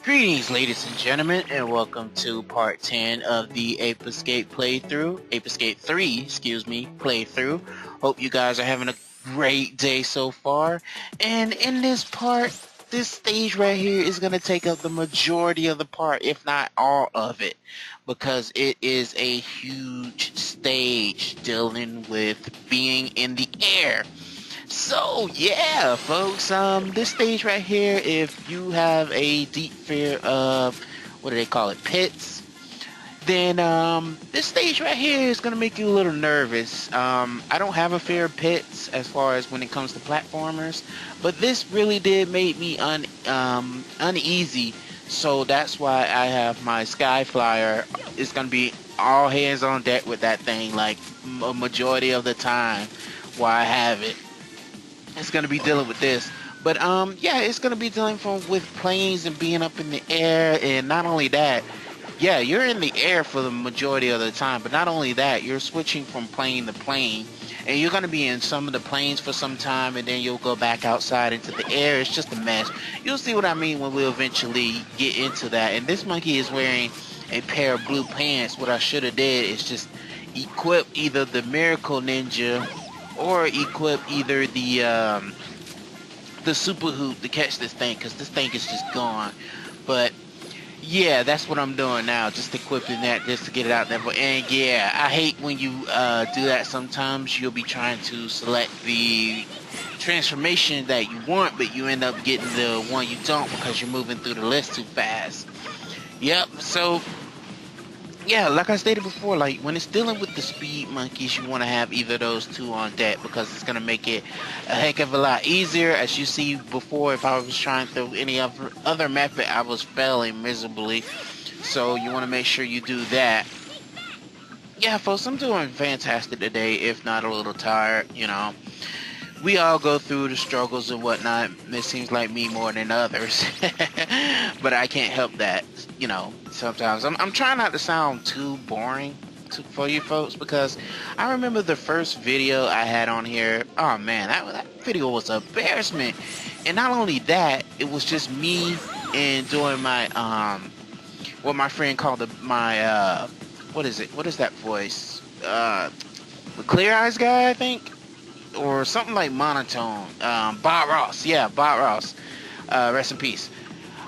Greetings, ladies and gentlemen, and welcome to part 10 of the Ape Escape playthrough. Ape Escape 3, excuse me, playthrough. Hope you guys are having a great day so far. And in this part, this stage right here is going to take up the majority of the part, if not all of it. Because it is a huge stage dealing with being in the air. So yeah, folks, this stage right here, if you have a deep fear of, what do they call it, pits, then this stage right here is gonna make you a little nervous. I don't have a fear of pits as far as when it comes to platformers, but this really did make me uneasy. So that's why I have my Sky Flyer. It's gonna be all hands on deck with that thing, like a majority of the time while I have it. It's gonna be dealing with this. But yeah, it's gonna be dealing with planes and being up in the air, and not only that, yeah, you're in the air for the majority of the time, but not only that, you're switching from plane to plane, and you're gonna be in some of the planes for some time, and then you'll go back outside into the air. It's just a mess. You'll see what I mean when we eventually get into that. And this monkey is wearing a pair of blue pants. What I should have did is just equip either the Miracle Ninja or equip either the super hoop to catch this thing, because this thing is just gone. But yeah, that's what I'm doing now, just equipping that just to get it out there. And yeah, I hate when you do that. Sometimes you'll be trying to select the transformation that you want, but you end up getting the one you don't because you're moving through the list too fast. Yep, so yeah, like I stated before, like when it's dealing with the speed monkeys, you want to have either of those two on deck, because it's going to make it a heck of a lot easier. As you see before, if I was trying through any other method, I was failing miserably. So you want to make sure you do that. Yeah, folks, I'm doing fantastic today, if not a little tired, you know. We all go through the struggles and whatnot. It seems like me more than others. But I can't help that, you know, sometimes. I'm trying not to sound too boring for you folks, because I remember the first video I had on here. Oh man, that video was an embarrassment. And not only that, it was just me and doing my, what my friend called my, what is it? What is that voice? The Clear Eyes guy, I think? Or something like monotone. Bob Ross, yeah, Bob Ross. Rest in peace.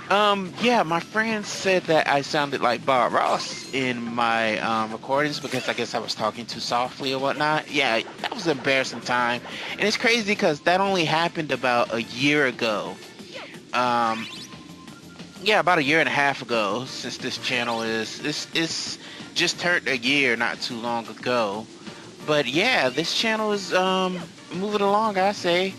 Yeah, my friend said that I sounded like Bob Ross in my recordings, because I guess I was talking too softly or whatnot. Yeah, that was an embarrassing time, and it's crazy because that only happened about a year ago. Um, yeah, about a year and a half ago, since this channel is just turned a year not too long ago. But yeah, this channel is moving along, I say.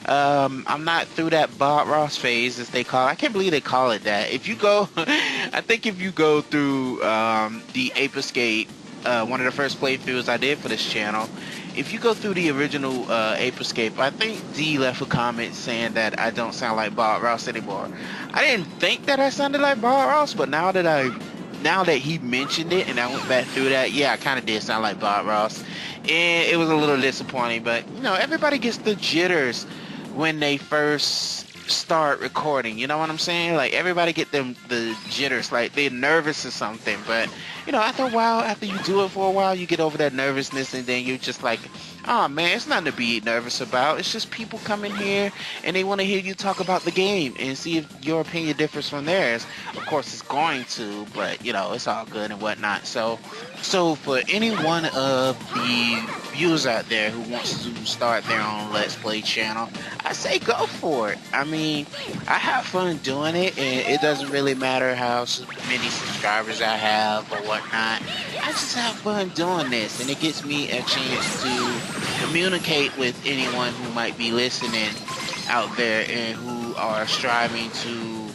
I'm not through that Bob Ross phase, as they call it. I can't believe they call it that. If you go, I think if you go through the Ape Escape, one of the first playthroughs I did for this channel, if you go through the original Ape Escape, I think D left a comment saying that I don't sound like Bob Ross anymore. I didn't think that I sounded like Bob Ross, but now that he mentioned it and I went back through that, yeah, I kind of did sound like Bob Ross. And it was a little disappointing, but you know, everybody gets the jitters when they first start recording, you know what I'm saying? Like everybody get the jitters, like they're nervous or something. But you know, after a while, after you do it for a while, you get over that nervousness, and then you're just like, oh man, it's nothing to be nervous about. It's just people come in here and they want to hear you talk about the game and see if your opinion differs from theirs. Of course it's going to, but you know, it's all good and whatnot. So for any one of the viewers out there who wants to start their own Let's Play channel, I say go for it. I mean, I have fun doing it, and it doesn't really matter how many subscribers I have or whatnot. I just have fun doing this, and it gives me a chance to communicate with anyone who might be listening out there and who are striving to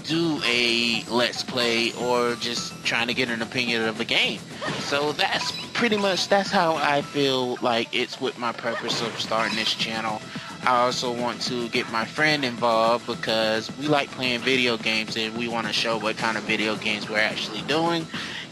do a Let's Play or just trying to get an opinion of the game. So that's how I feel like it's with my purpose of starting this channel. I also want to get my friend involved, because we like playing video games and we want to show what kind of video games we're actually doing.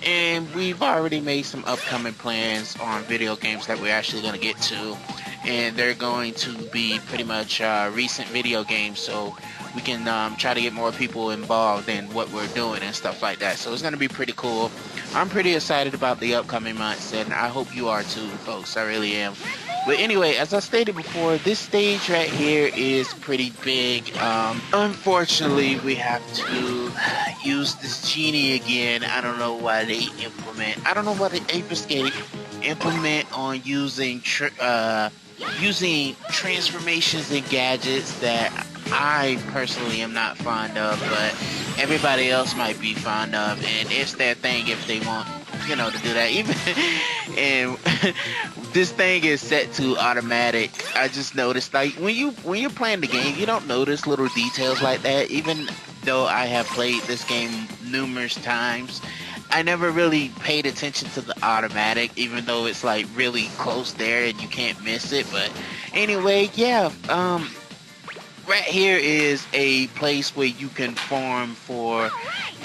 And we've already made some upcoming plans on video games that we're actually going to get to, and they're going to be pretty much recent video games. So we can try to get more people involved in what we're doing and stuff like that. So it's gonna be pretty cool. I'm pretty excited about the upcoming months, and I hope you are too, folks. I really am. But anyway, as I stated before, this stage right here is pretty big. Unfortunately, we have to use this genie again. I don't know why they I don't know why the Ape Escape implement on using using transformations and gadgets that I personally am not fond of, but everybody else might be fond of, and it's their thing if they want, you know, to do that. Even and this thing is set to automatic. I just noticed, like, when you're playing the game, you don't notice little details like that. Even though I have played this game numerous times, I never really paid attention to the automatic, even though it's like really close there and you can't miss it. But anyway, yeah, right here is a place where you can farm for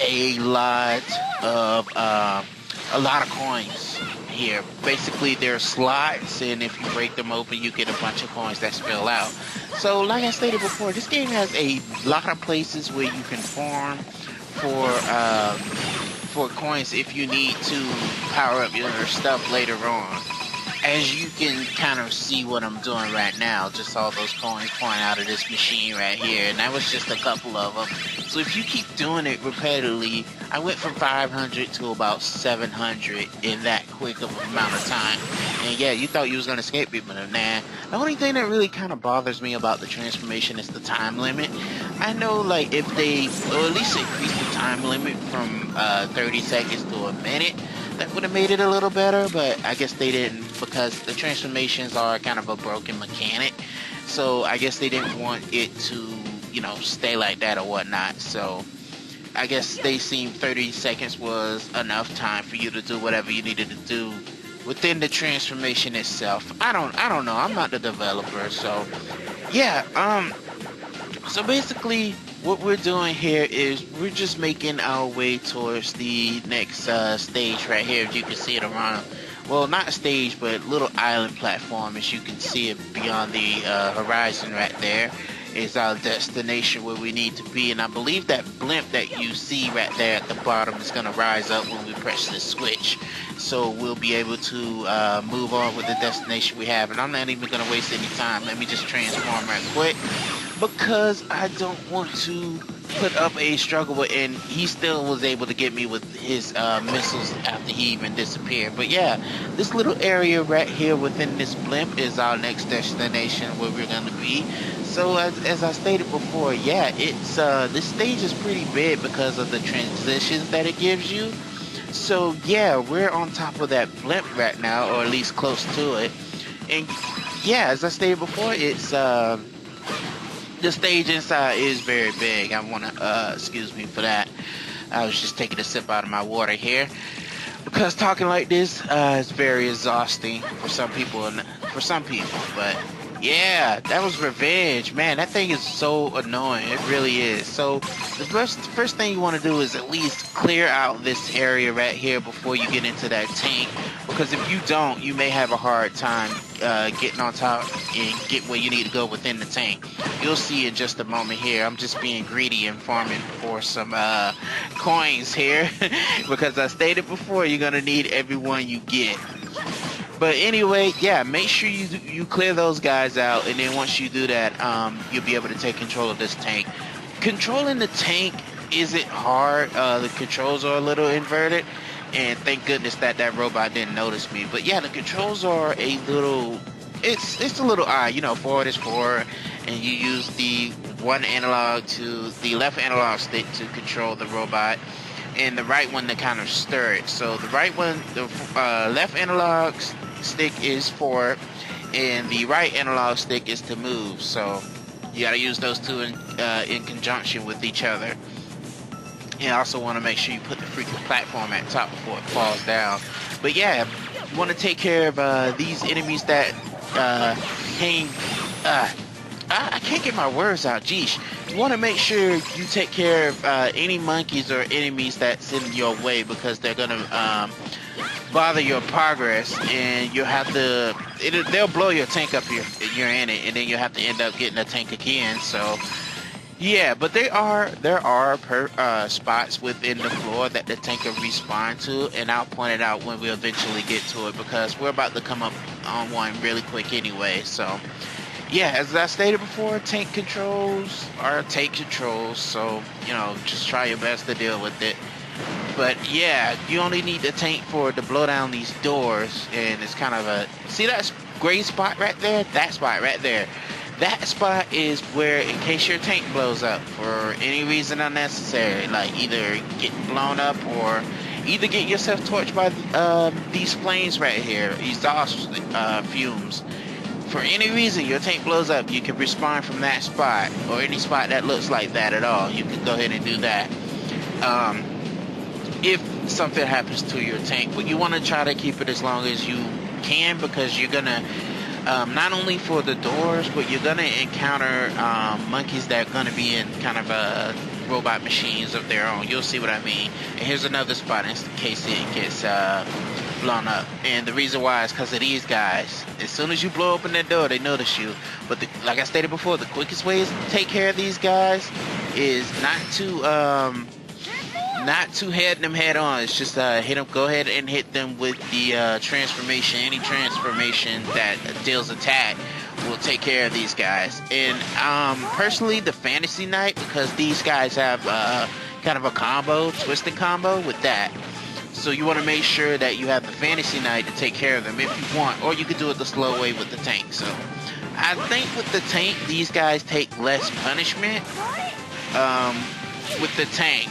a lot of coins here. Basically, they're slots, and if you break them open, you get a bunch of coins that spill out. So, like I stated before, this game has a lot of places where you can farm for coins if you need to power up your stuff later on. As you can kind of see what I'm doing right now, just all those coins pouring out of this machine right here, and that was just a couple of them. So if you keep doing it repetitively, I went from 500 to about 700 in that quick of an amount of time. And yeah, you thought you was gonna escape me, but nah. The only thing that really kind of bothers me about the transformation is the time limit. I know, like, if they, or at least increase the time limit from 30 seconds to a minute, that would have made it a little better, but I guess they didn't, because the transformations are kind of a broken mechanic. So I guess they didn't want it to, you know, stay like that or whatnot. So I guess they seen 30 seconds was enough time for you to do whatever you needed to do within the transformation itself. I don't know. I'm not the developer, so yeah. So basically, what we're doing here is we're just making our way towards the next stage right here. If you can see it around, well, not a stage, but little island platform. As you can see it beyond the horizon right there is our destination where we need to be. And I believe that blimp that you see right there at the bottom is going to rise up when we press the switch. So we'll be able to move on with the destination we have. And I'm not even going to waste any time. Let me just transform right quick, because I don't want to put up a struggle, and he still was able to get me with his missiles after he even disappeared. But yeah, this little area right here within this blimp is our next destination where we're going to be. So as I stated before, yeah, it's this stage is pretty big because of the transitions that it gives you. So yeah, we're on top of that blimp right now, or at least close to it. And yeah, as I stated before, it's the stage inside is very big. I want to excuse me for that. I was just taking a sip out of my water here, because talking like this is very exhausting for some people, but yeah, that was revenge, man. That thing is so annoying. It really is. So the first thing you want to do is at least clear out this area right here before you get into that tank, because if you don't, you may have a hard time getting on top and get where you need to go within the tank. You'll see in just a moment here. I'm just being greedy and farming for some coins here because I stated before, you're gonna need every one you get. But anyway, yeah, make sure you clear those guys out, and then once you do that, you'll be able to take control of this tank. Controlling the tank isn't hard. The controls are a little inverted, and thank goodness that robot didn't notice me. But yeah, the controls are a little, it's a little odd. You know, forward is forward, and you use the left analog stick to control the robot, and the right one to kind of stir it. So the right one, the left analog stick is forward, and the right analog stick is to move. So you gotta use those two in conjunction with each other. And also want to make sure you put the freaking platform at the top before it falls down. But yeah, you want to take care of these enemies that hang. I can't get my words out. Geesh. You want to make sure you take care of any monkeys or enemies that's in your way, because they're gonna bother your progress, and you'll have to. They'll blow your tank up if you're in it, and then you'll have to end up getting a tank again. So Yeah, but there are spots within the floor that the tank can respawn to, and I'll point it out when we eventually get to it because we're about to come up on one really quick anyway. So yeah, as I stated before, tank controls are tank controls, so you know, just try your best to deal with it. But yeah, you only need the tank for to blow down these doors, and it's kind of a see that gray spot right there? That spot right there. That spot is where, in case your tank blows up for any reason unnecessary, like either getting blown up or either get yourself torched by these flames right here, exhaust fumes. For any reason your tank blows up, you can respawn from that spot or any spot that looks like that at all. You can go ahead and do that. If something happens to your tank, but you want to try to keep it as long as you can because you're gonna not only for the doors, but you're gonna encounter monkeys that are gonna be in kind of robot machines of their own. You'll see what I mean. And here's another spot in case it gets blown up. And the reason why is because of these guys. As soon as you blow open that door, they notice you. But like I stated before, the quickest way to take care of these guys is not to head them head on. It's just hit them. Go ahead and hit them with the transformation. Any transformation that deals attack will take care of these guys. And personally, the fantasy knight, because these guys have kind of a combo, twisted combo with that. So you want to make sure that you have the fantasy knight to take care of them if you want, or you could do it the slow way with the tank. So I think with the tank, these guys take less punishment. With the tank.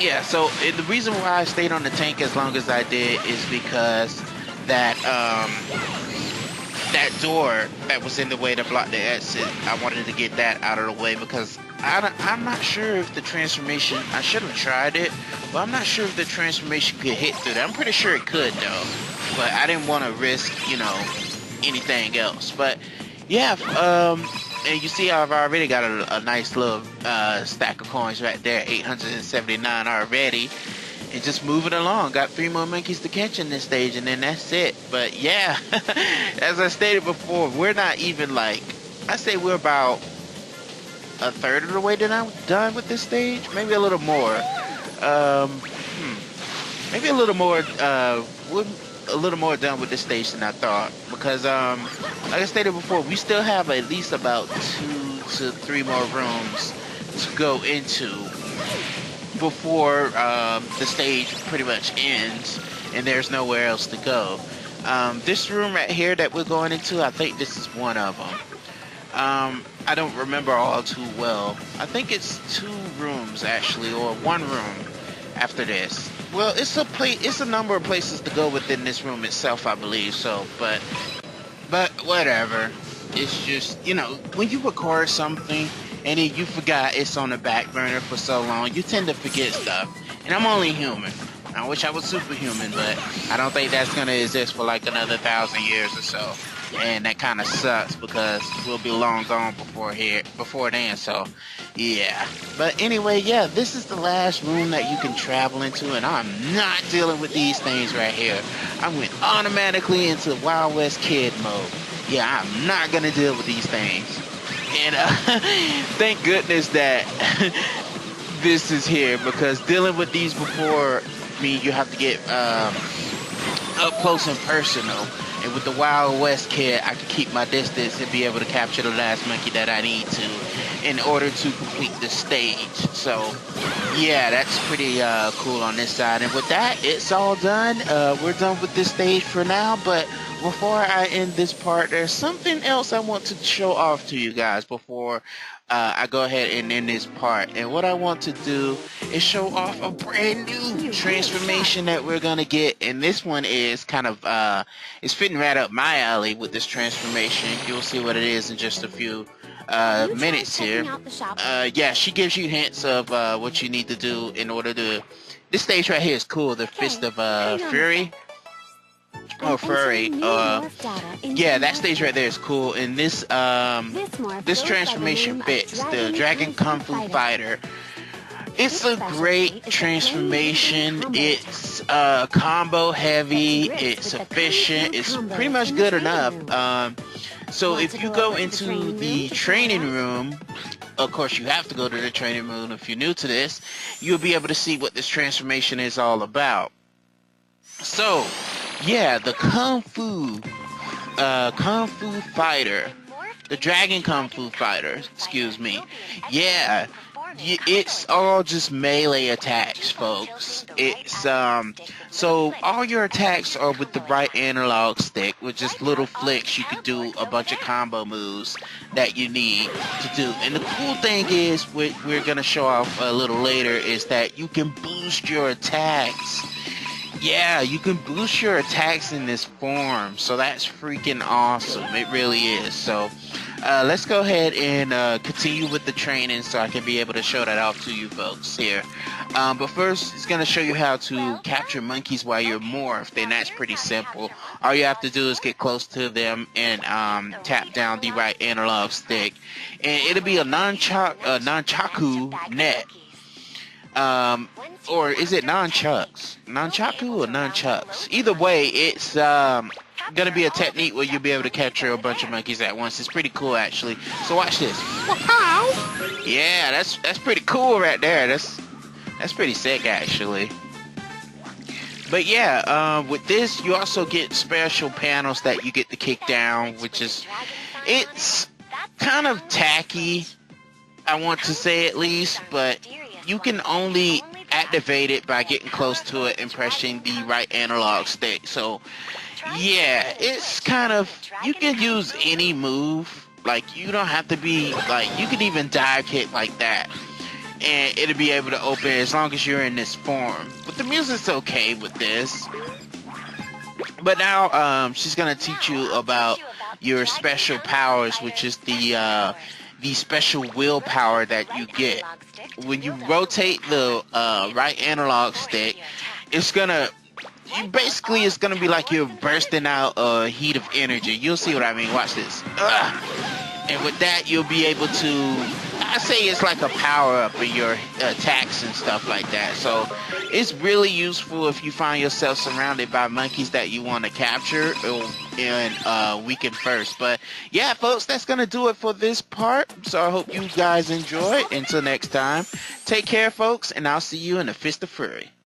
Yeah, so the reason why I stayed on the tank as long as I did is because that that door that was in the way to block the exit, I wanted to get that out of the way because I'm not sure if the transformation, I should have tried it, but I'm not sure if the transformation could hit through that. I'm pretty sure it could though, but I didn't want to risk, you know, anything else. But yeah, and you see I've already got a nice little stack of coins right there, 879 already. And just moving along. Got 3 more monkeys to catch in this stage, and then that's it. But yeah, as I stated before, we're not even like, I say we're about a third of the way done with this stage. Maybe a little more. Maybe a little more, we're a little more done with this stage than I thought. Because, like I stated before, we still have at least about 2 to 3 more rooms to go into before the stage pretty much ends and there's nowhere else to go. This room right here that we're going into, I think this is one of them. I don't remember all too well. I think it's 2 rooms actually, or 1 room after this. Well, it's a number of places to go within this room itself, I believe. So, but whatever. It's just, you know, when you record something and then you forgot it's on the back burner for so long, you tend to forget stuff. And I'm only human. I wish I was superhuman, but I don't think that's gonna exist for like another 1,000 years or so. And that kind of sucks because we'll be long gone before then. So yeah. But anyway, yeah, this is the last room that you can travel into, and I'm not dealing with these things right here. I went automatically into Wild West Kid mode. Yeah, I'm not gonna deal with these things. And thank goodness that this is here, because dealing with these before mean you have to get up close and personal. And with the Wild West Kid, I can keep my distance and be able to capture the last monkey that I need to in order to complete the stage. So yeah, that's pretty cool on this side. And with that, it's all done. We're done with this stage for now, but before I end this part, there's something else I want to show off to you guys before I go ahead and end this part. And what I want to do is show off a brand new transformation that we're gonna get. And this one is kind of it's fitting right up my alley with this transformation. You'll see what it is in just a few minutes here. Yeah, she gives you hints of what you need to do in order to. This stage right here is cool. The Fist of Fury. Oh, furry. Yeah, that stage right there is cool. And this transformation fits the Dragon Kung Fu Fighter. It's a great transformation. It's combo heavy. It's efficient. It's pretty much good enough. So if you go into the training room of course you have to go to the training room if you're new to this, you'll be able to see what this transformation is all about. So, yeah, the Kung Fu Fighter, the Dragon Kung Fu Fighter, excuse me. Yeah, it's all just melee attacks, folks. It's so all your attacks are with the right analog stick, with just little flicks. You could do a bunch of combo moves that you need to do. And the cool thing is, what we're gonna show off a little later, is that you can boost your attacks. Yeah, you can boost your attacks in this form, so that's freaking awesome. It really is. So let's go ahead and continue with the training so I can be able to show that off to you folks here. But first, it's going to show you how to capture monkeys while you're morphed, and that's pretty simple. All you have to do is get close to them and tap down the right analog stick, and it'll be a nunchaku net. Or is it nunchucks? Nunchaku or nunchucks? Either way, it's gonna be a technique where you'll be able to capture a bunch of monkeys at once. It's pretty cool, actually. So watch this. Yeah, that's pretty cool right there. That's pretty sick, actually. But yeah, with this, you also get special panels that you get to kick down, which is, it's kind of tacky, I want to say at least, but you can only activate it by getting close to it and pressing the right analog stick. So yeah, it's kind of, you can use any move. Like, you don't have to be, like, you can even dive kick like that, and it'll be able to open as long as you're in this form. But the music's okay with this. But now she's gonna teach you about your special powers, which is the special willpower that you get. When you rotate the right analog stick, it's gonna be like you're bursting out a heat of energy. You'll see what I mean. Watch this. And with that, you'll be able to, I say it's like a power up in your attacks and stuff like that. So it's really useful if you find yourself surrounded by monkeys that you want to capture and weaken first. But yeah, folks, that's gonna do it for this part. So I hope you guys enjoy. Until next time, take care, folks, and I'll see you in the Fist of Fury.